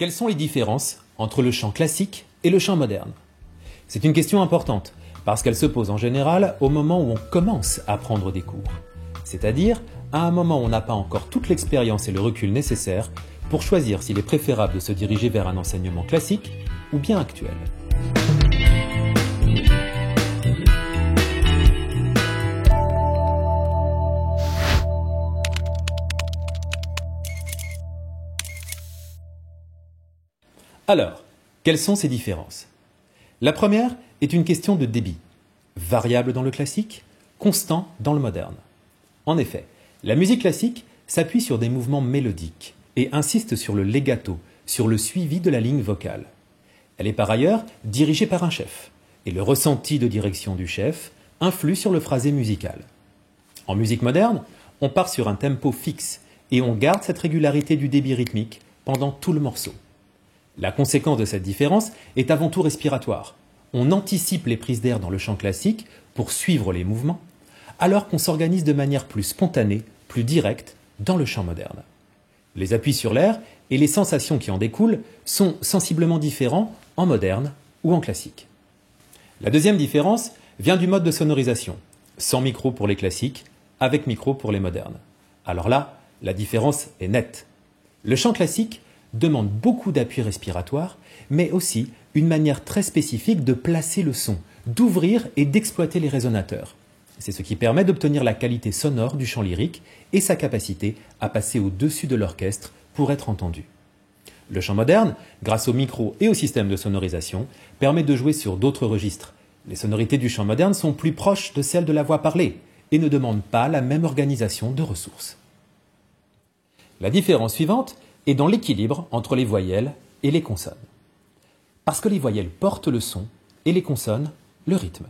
Quelles sont les différences entre le chant classique et le chant moderne? C'est une question importante, parce qu'elle se pose en général au moment où on commence à prendre des cours. C'est-à-dire à un moment où on n'a pas encore toute l'expérience et le recul nécessaires pour choisir s'il est préférable de se diriger vers un enseignement classique ou bien actuel. Alors, quelles sont ces différences? La première est une question de débit, variable dans le classique, constant dans le moderne. En effet, la musique classique s'appuie sur des mouvements mélodiques et insiste sur le legato, sur le suivi de la ligne vocale. Elle est par ailleurs dirigée par un chef, et le ressenti de direction du chef influe sur le phrasé musical. En musique moderne, on part sur un tempo fixe et on garde cette régularité du débit rythmique pendant tout le morceau. La conséquence de cette différence est avant tout respiratoire. On anticipe les prises d'air dans le chant classique pour suivre les mouvements, alors qu'on s'organise de manière plus spontanée, plus directe dans le chant moderne. Les appuis sur l'air et les sensations qui en découlent sont sensiblement différents en moderne ou en classique. La deuxième différence vient du mode de sonorisation, sans micro pour les classiques, avec micro pour les modernes. Alors là, la différence est nette. Le chant classique demande beaucoup d'appui respiratoire, mais aussi une manière très spécifique de placer le son, d'ouvrir et d'exploiter les résonateurs. C'est ce qui permet d'obtenir la qualité sonore du chant lyrique et sa capacité à passer au-dessus de l'orchestre pour être entendu. Le chant moderne, grâce au micro et au système de sonorisation, permet de jouer sur d'autres registres. Les sonorités du chant moderne sont plus proches de celles de la voix parlée et ne demandent pas la même organisation de ressources. La différence suivante est dans l'équilibre entre les voyelles et les consonnes. Parce que les voyelles portent le son et les consonnes le rythme.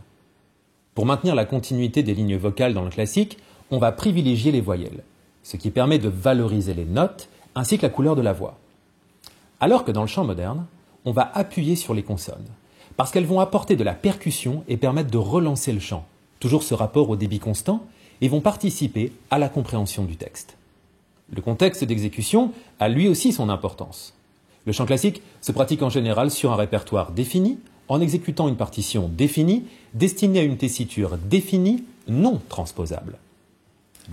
Pour maintenir la continuité des lignes vocales dans le classique, on va privilégier les voyelles, ce qui permet de valoriser les notes ainsi que la couleur de la voix. Alors que dans le chant moderne, on va appuyer sur les consonnes, parce qu'elles vont apporter de la percussion et permettre de relancer le chant, toujours ce rapport au débit constant, et vont participer à la compréhension du texte. Le contexte d'exécution a lui aussi son importance. Le chant classique se pratique en général sur un répertoire défini, en exécutant une partition définie, destinée à une tessiture définie, non transposable.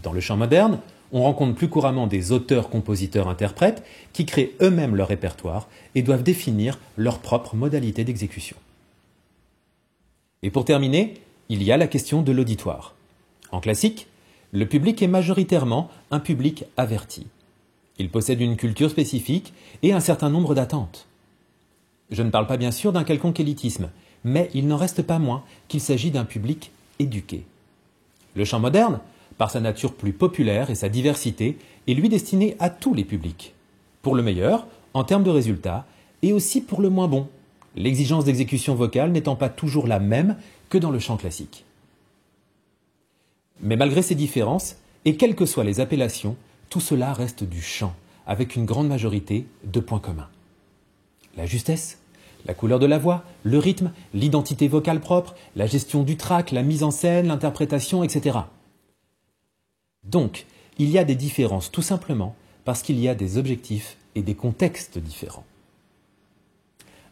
Dans le chant moderne, on rencontre plus couramment des auteurs, compositeurs, interprètes qui créent eux-mêmes leur répertoire et doivent définir leur propre modalité d'exécution. Et pour terminer, il y a la question de l'auditoire. En classique, le public est majoritairement un public averti. Il possède une culture spécifique et un certain nombre d'attentes. Je ne parle pas bien sûr d'un quelconque élitisme, mais il n'en reste pas moins qu'il s'agit d'un public éduqué. Le chant moderne, par sa nature plus populaire et sa diversité, est lui destiné à tous les publics. Pour le meilleur, en termes de résultats, et aussi pour le moins bon, l'exigence d'exécution vocale n'étant pas toujours la même que dans le chant classique. Mais malgré ces différences, et quelles que soient les appellations, tout cela reste du chant, avec une grande majorité de points communs. La justesse, la couleur de la voix, le rythme, l'identité vocale propre, la gestion du track, la mise en scène, l'interprétation, etc. Donc, il y a des différences tout simplement parce qu'il y a des objectifs et des contextes différents.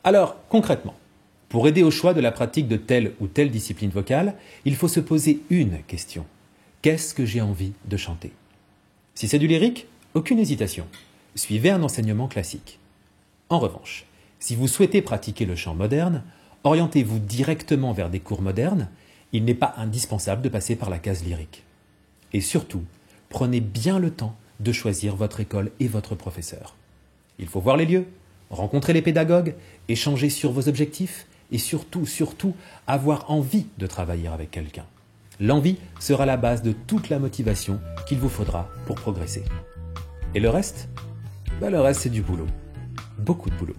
Alors, concrètement, pour aider au choix de la pratique de telle ou telle discipline vocale, il faut se poser une question. Qu'est-ce que j'ai envie de chanter? Si c'est du lyrique, aucune hésitation. Suivez un enseignement classique. En revanche, si vous souhaitez pratiquer le chant moderne, orientez-vous directement vers des cours modernes. Il n'est pas indispensable de passer par la case lyrique. Et surtout, prenez bien le temps de choisir votre école et votre professeur. Il faut voir les lieux, rencontrer les pédagogues, échanger sur vos objectifs et surtout, avoir envie de travailler avec quelqu'un. L'envie sera la base de toute la motivation qu'il vous faudra pour progresser. Et le reste? Le reste, c'est du boulot. Beaucoup de boulot.